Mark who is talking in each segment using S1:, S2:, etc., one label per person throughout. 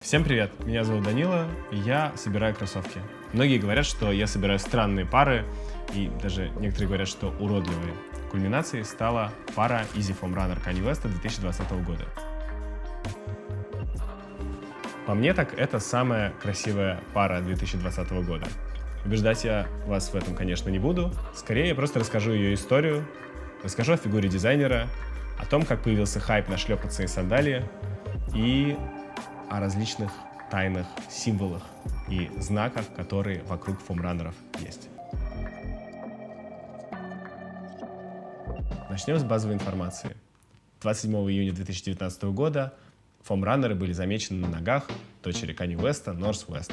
S1: Всем привет, меня зовут Данила, и я собираю кроссовки. Многие говорят, что я собираю странные пары, и даже некоторые говорят, что уродливые. Кульминацией стала пара Easy Foam Runner Kanye West 2020 года. По мне так, это самая красивая пара 2020 года. Убеждать я вас в этом, конечно, не буду. Скорее, я просто расскажу ее историю, расскажу о фигуре дизайнера, о том, как появился хайп на шлепанцы и сандалии, и о различных тайных символах и знаках, которые вокруг фоамраннеров есть. Начнем с базовой информации. 27 июня 2019 года фоамраннеры были замечены на ногах дочери Kanye West, North West.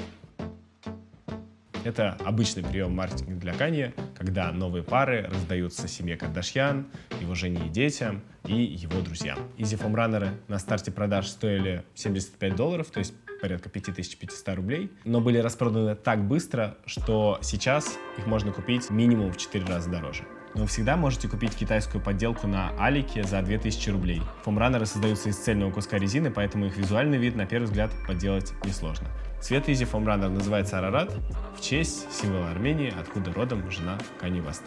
S1: Это обычный прием маркетинга для Kanye, когда новые пары раздаются семье Кардашьян, его жене и детям, и его друзьям. Easy Foam Runner на старте продаж стоили $75, то есть порядка 5500 рублей, но были распроданы так быстро, что сейчас их можно купить минимум в 4 раза дороже. Но вы всегда можете купить китайскую подделку на Алике за 2000 рублей. Фоамраннеры создаются из цельного куска резины, поэтому их визуальный вид на первый взгляд подделать несложно. Цвет Easy Foam Runner называется Арарат в честь символа Армении, откуда родом жена Kanye West.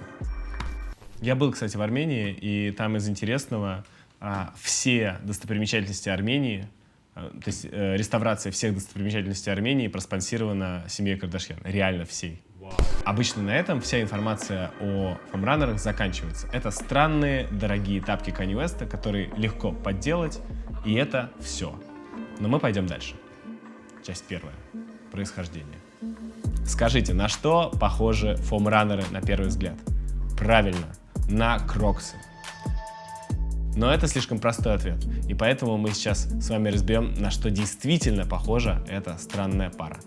S1: Я был, кстати, в Армении, и там из интересного все достопримечательности Армении, то есть реставрация всех достопримечательностей Армении проспонсирована семьей Кардашьян, реально всей. Обычно на этом вся информация о фоамраннерах заканчивается. Это странные, дорогие тапки Kanye West, которые легко подделать, и это все. Но мы пойдем дальше. Часть первая. Происхождение. Скажите, на что похожи фоамраннеры на первый взгляд? Правильно, на кроксы. Но это слишком простой ответ, и поэтому мы сейчас с вами разберем, на что действительно похожа эта странная пара.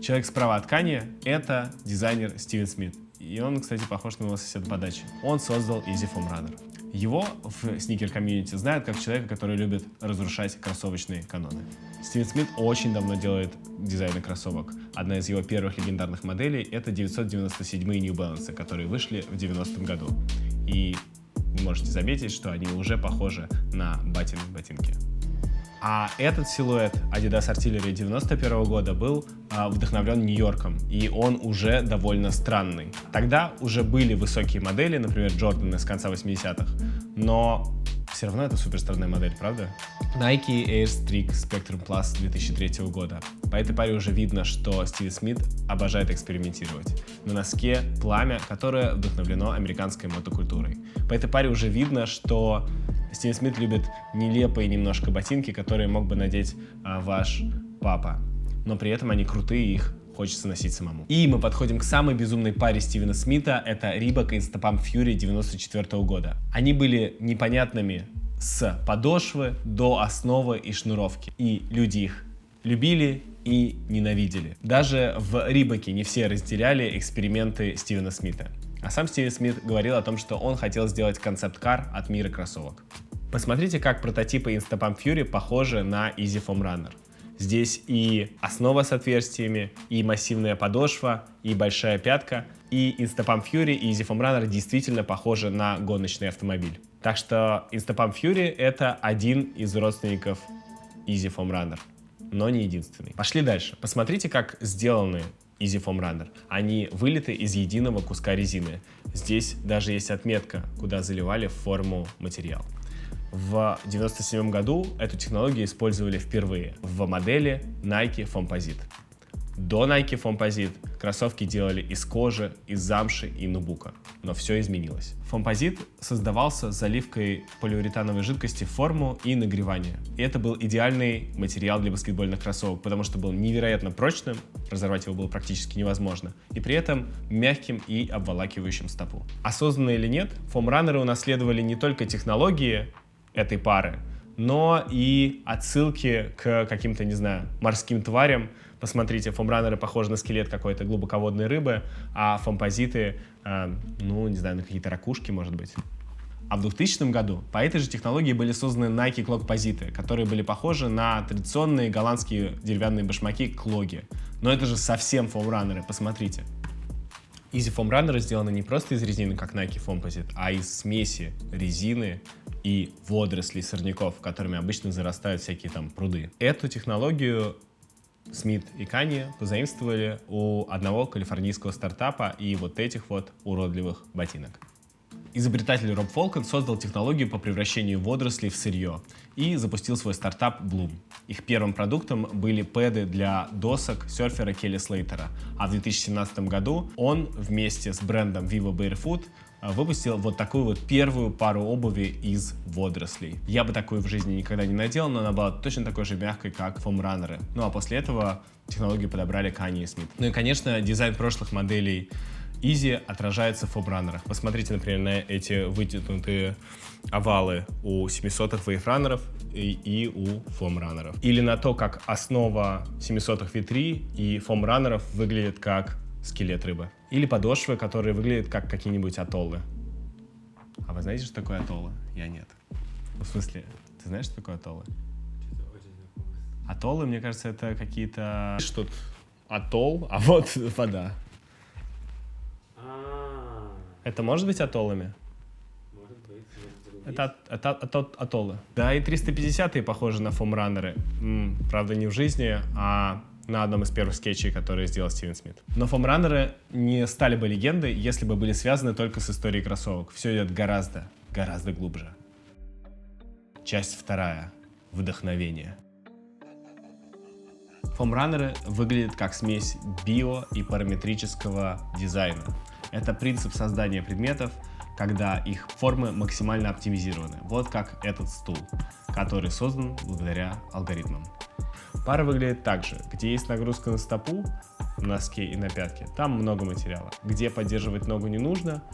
S1: Человек справа от Kanye — это дизайнер Стивен Смит. И он, кстати, похож на его соседа по даче. Он создал Easy Foam Runner. Его в сникер-комьюнити знают как человека, который любит разрушать кроссовочные каноны. Стивен Смит очень давно делает дизайны кроссовок. Одна из его первых легендарных моделей — это 997-е New Balance, которые вышли в 90-м году. И вы можете заметить, что они уже похожи на ботинки. А этот силуэт Adidas Artillery 91 года был вдохновлен Нью-Йорком, и он уже довольно странный. Тогда уже были высокие модели, например, Jordan из конца 80-х, но все равно это супер странная модель, правда? Nike Air Streak Spectrum Plus 2003 года. По этой паре уже видно, что Стив Смит обожает экспериментировать. На носке пламя, которое вдохновлено американской мотокультурой. По этой паре уже видно, что Стив Смит любит нелепые немножко ботинки, которые мог бы надеть ваш папа. Но при этом они крутые, и их хочется носить самому. И мы подходим к самой безумной паре Стивена Смита. Это Reebok и Instapump Fury 94 года. Они были непонятными с подошвы до основы и шнуровки. И люди их любили и ненавидели. Даже в Reebok не все разделяли эксперименты Стивена Смита. А сам Стивен Смит говорил о том, что он хотел сделать концепт-кар от мира кроссовок. Посмотрите, как прототипы Instapump Fury похожи на Easy Foam Runner. Здесь и основа с отверстиями, и массивная подошва, и большая пятка. И Instapump Fury и Easy Foam Runner действительно похожи на гоночный автомобиль. Так что Instapump Fury — это один из родственников Easy Foam Runner, но не единственный. Пошли дальше. Посмотрите, как сделаны Easy Foam Runner. Они вылиты из единого куска резины. Здесь даже есть отметка, куда заливали в форму материал. В 1997 году эту технологию использовали впервые в модели Nike Foamposite. До Nike Foamposite кроссовки делали из кожи, из замши и нубука. Но все изменилось. Foamposite создавался заливкой полиуретановой жидкости в форму и нагревание. И это был идеальный материал для баскетбольных кроссовок, потому что был невероятно прочным, разорвать его было практически невозможно, и при этом мягким и обволакивающим стопу. Осознанно или нет, фоамраннеры унаследовали не только технологии этой пары, но и отсылки к каким-то, не знаю, морским тварям. Посмотрите, фоамраннеры похожи на скелет какой-то глубоководной рыбы, а фоампозиты, не знаю, на какие-то ракушки, может быть. А в 2000 году по этой же технологии были созданы Nike Clogposites, которые были похожи на традиционные голландские деревянные башмаки клоги. Но это же совсем фоамраннеры, посмотрите. Easy Foam Runner сделаны не просто из резины, как Nike Foamposite, а из смеси резины и водорослей, сорняков, которыми обычно зарастают всякие там пруды. Эту технологию Смит и Канье позаимствовали у одного калифорнийского стартапа и вот этих вот уродливых ботинок. Изобретатель Роб Фолкон создал технологию по превращению водорослей в сырье и запустил свой стартап Bloom. Их первым продуктом были пэды для досок серфера Келли Слейтера, а в 2017 году он вместе с брендом Viva Barefoot выпустил вот такую вот первую пару обуви из водорослей. Я бы такую в жизни никогда не надел, но она была точно такой же мягкой, как фоамранеры. Ну а после этого технологию подобрали Канье и Смит. Ну и, конечно, дизайн прошлых моделей Easy отражается в фоамранерах. Посмотрите, например, на эти вытянутые овалы у 700-х вейфранеров и у фоамранеров. Или на то, как основа 700-х V3 и фоамранеров выглядит как скелет рыбы. Или подошвы, которые выглядят как какие-нибудь атоллы. А вы знаете, что такое атоллы? Я нет. В смысле, ты знаешь, что такое атоллы? Атоллы, мне кажется, это какие-то... Что-то атолл, а вот вода. Это может быть атоллами?
S2: Может быть.
S1: Это атоллы. Да, и 350-е похожи на фоамранеры. Правда, не в жизни, а на одном из первых скетчей, которые сделал Стивен Смит. Но фоамранеры не стали бы легендой, если бы были связаны только с историей кроссовок. Все идет гораздо глубже. Часть 2. Вдохновение. Фоамранеры выглядят как смесь био и параметрического дизайна. Это принцип создания предметов, когда их формы максимально оптимизированы. Вот как этот стул, который создан благодаря алгоритмам. Пара выглядит так же. Где есть нагрузка на стопу, на носке и на пятке, там много материала. Где поддерживать ногу не нужно,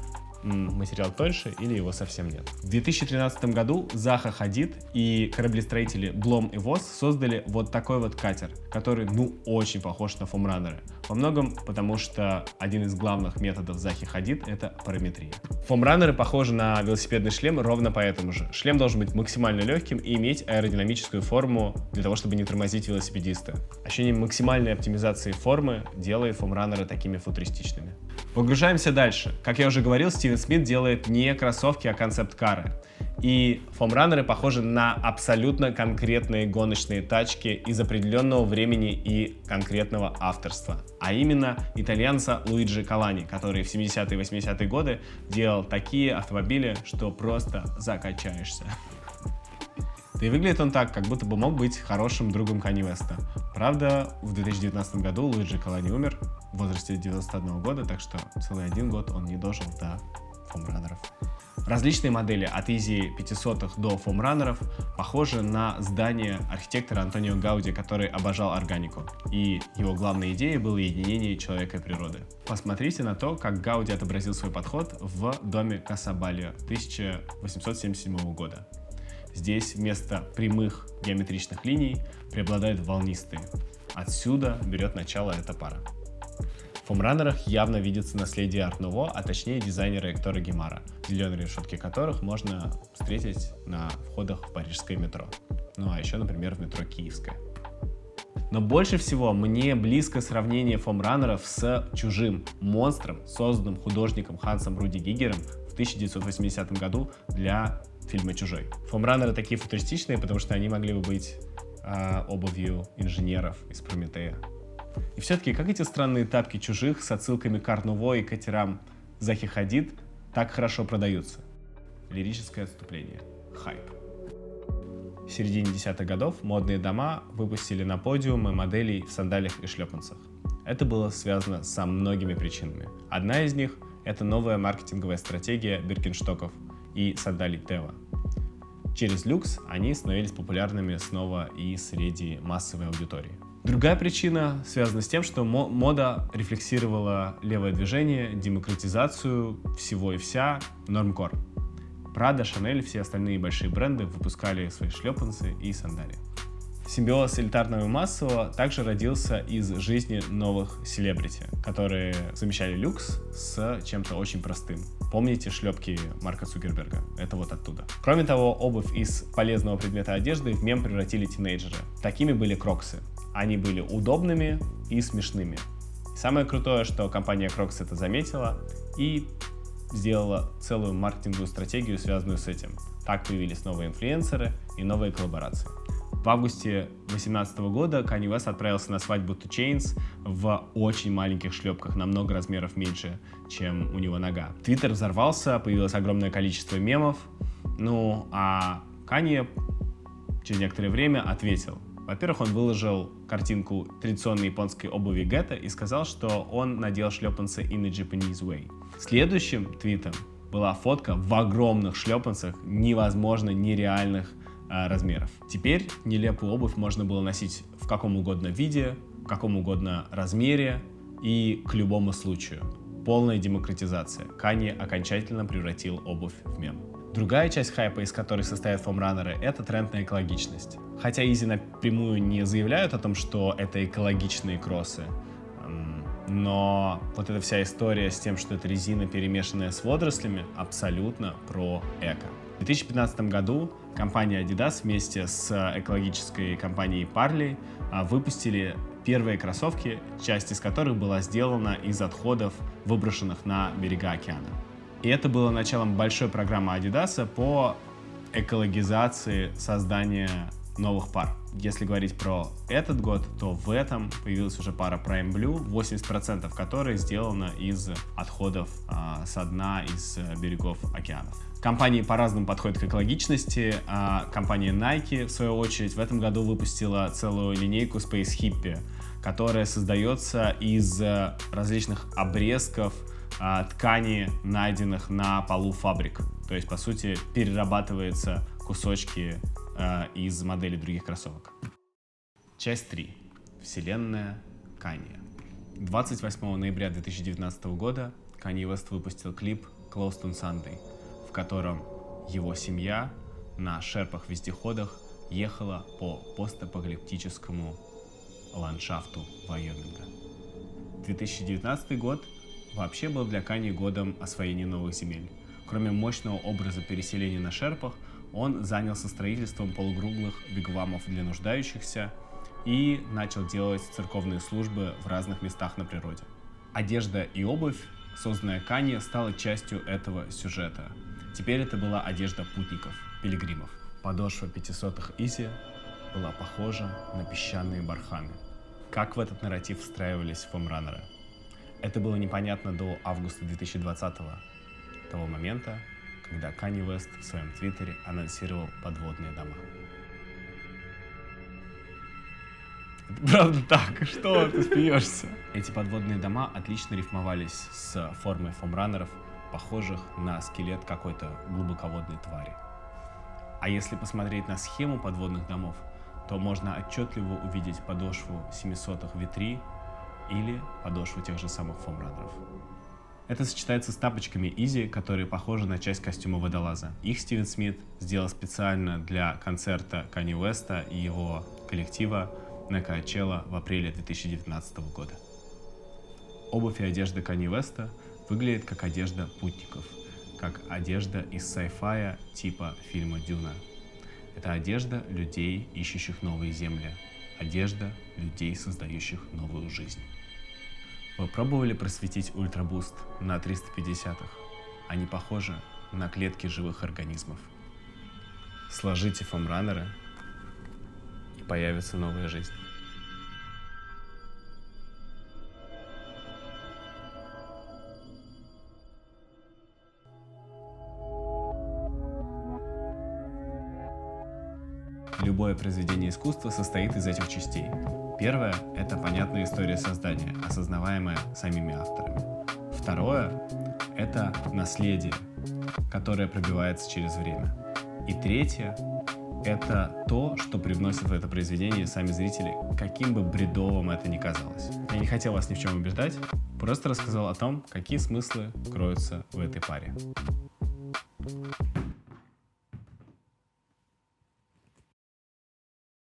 S1: материал тоньше или его совсем нет. В 2013 году Заха Хадид и кораблестроители Блом и Восс создали вот такой вот катер, который, очень похож на фоамранеры. Во многом потому, что один из главных методов Захи Хадид — это параметрия. Фоамранеры похожи на велосипедный шлем ровно поэтому же. Шлем должен быть максимально легким и иметь аэродинамическую форму для того, чтобы не тормозить велосипедиста. Ощущение максимальной оптимизации формы делает фоамранеры такими футуристичными. Погружаемся дальше. Как я уже говорил, Стивен Смит делает не кроссовки, а концепт-кары. И фоамранеры похожи на абсолютно конкретные гоночные тачки из определенного времени и конкретного авторства. А именно итальянца Луиджи Калани, который в 70-е и 80-е годы делал такие автомобили, что просто закачаешься. Да и выглядит он так, как будто бы мог быть хорошим другом Канье Уэста. Правда, в 2019 году Луиджи Калани умер в возрасте 91 года, так что целый 1 год он не дожил до фоамранеров. Различные модели от Easy 500-х до фоамранеров похожи на здание архитектора Антонио Гауди, который обожал органику. И его главной идеей было единение человека и природы. Посмотрите на то, как Гауди отобразил свой подход в доме Касабальо 1877 года. Здесь вместо прямых геометричных линий преобладают волнистые. Отсюда берет начало эта пара. В фоамранерах явно видится наследие арт-нуво, а точнее дизайнера Эктора Гемара, зеленые решетки которых можно встретить на входах в парижское метро. Ну а еще, например, в метро Киевское. Но больше всего мне близко сравнение фоамранеров с «Чужим» монстром, созданным художником Хансом Руди Гигером в 1980 году для фильма «Чужой». Фоамранеры такие футуристичные, потому что они могли бы быть обувью инженеров из Прометея. И все-таки, как эти странные тапки «Чужих» с отсылками к арт-нуво и катерам Захи Хадид так хорошо продаются? Лирическое отступление. Хайп. В середине десятых годов модные дома выпустили на подиумы моделей в сандалиях и шлепанцах. Это было связано со многими причинами. Одна из них — это новая маркетинговая стратегия Биркенштоков и сандалий Тева. Через люкс они становились популярными снова и среди массовой аудитории. Другая причина связана с тем, что мода рефлексировала левое движение, демократизацию всего и вся, нормкор. Prada, Chanel, все остальные большие бренды выпускали свои шлепанцы и сандалии. Симбиоз элитарного и массового также родился из жизни новых селебрити, которые замещали люкс с чем-то очень простым. Помните шлепки Марка Цукерберга? Это вот оттуда. Кроме того, обувь из полезного предмета одежды в мем превратили тинейджеры. Такими были кроксы. Они были удобными и смешными. Самое крутое, что компания Crocs это заметила и сделала целую маркетинговую стратегию, связанную с этим. Так появились новые инфлюенсеры и новые коллаборации. В августе 2018 года Kanye West отправился на свадьбу 2 Chainz в очень маленьких шлепках, на много размеров меньше, чем у него нога. Твиттер взорвался, появилось огромное количество мемов, ну а Kanye через некоторое время ответил. Во-первых, он выложил картинку традиционной японской обуви Гетто и сказал, что он надел шлепанцы in a Japanese way. Следующим твитом была фотка в огромных шлепанцах невозможно нереальных размеров. Теперь нелепую обувь можно было носить в каком угодно виде, в каком угодно размере и к любому случаю. Полная демократизация. Kanye окончательно превратил обувь в мем. Другая часть хайпа, из которой состоят фоамраннеры, это тренд на экологичность. Хотя Yeezy напрямую не заявляют о том, что это экологичные кроссы, но вот эта вся история с тем, что это резина, перемешанная с водорослями, абсолютно про эко. В 2015 году компания Adidas вместе с экологической компанией Parley выпустили первые кроссовки, часть из которых была сделана из отходов, выброшенных на берега океана. И это было началом большой программы Adidas по экологизации создания новых пар. Если говорить про этот год, то в этом появилась уже пара Prime Blue, 80% которой сделана из отходов со дна, из берегов океанов. Компании по-разному подходят к экологичности. Компания Nike, в свою очередь, в этом году выпустила целую линейку Space Hippie, которая создается из различных обрезков ткани, найденных на полу фабрик. То есть, по сути, перерабатываются кусочки из моделей других кроссовок. Часть 3. Вселенная Kanye. 28 ноября 2019 года Kanye West выпустил клип Closed on Sunday, в котором его семья на шерпах-вездеходах ехала по постапокалиптическому ландшафту Вайоминга. 2019 год вообще был для Kanye годом освоения новых земель. Кроме мощного образа переселения на шерпах, он занялся строительством полукруглых вигвамов для нуждающихся и начал делать церковные службы в разных местах на природе. Одежда и обувь, созданная Kanye, стала частью этого сюжета. Теперь это была одежда путников, пилигримов. Подошва 500-х Yeezy была похожа на песчаные барханы. Как в этот нарратив встраивались фоамраннеры? Это было непонятно до августа 2020-го, того момента, когда Kanye West в своем твиттере анонсировал подводные дома. Это правда так? Что ты смеешься? Эти подводные дома отлично рифмовались с формой фоамраннеров, похожих на скелет какой-то глубоководной твари. А если посмотреть на схему подводных домов, то можно отчетливо увидеть подошву 700-х V3 или подошву тех же самых фоамраннеров. Это сочетается с тапочками Yeezy, которые похожи на часть костюма водолаза. Их Стивен Смит сделал специально для концерта Kanye West'а и его коллектива на Coachella в апреле 2019 года. Обувь и одежда Kanye West'а выглядит как одежда путников, как одежда из сайфая типа фильма «Дюна». Это одежда людей, ищущих новые земли, одежда людей, создающих новую жизнь. Вы пробовали просветить ультрабуст на 350-х? Они похожи на клетки живых организмов. Сложите фоамраннеры, и появится новая жизнь. Любое произведение искусства состоит из этих частей. Первое — это понятная история создания, осознаваемая самими авторами. Второе — это наследие, которое пробивается через время. И третье — это то, что привносит в это произведение сами зрители, каким бы бредовым это ни казалось. Я не хотел вас ни в чем убеждать, просто рассказал о том, какие смыслы кроются в этой паре.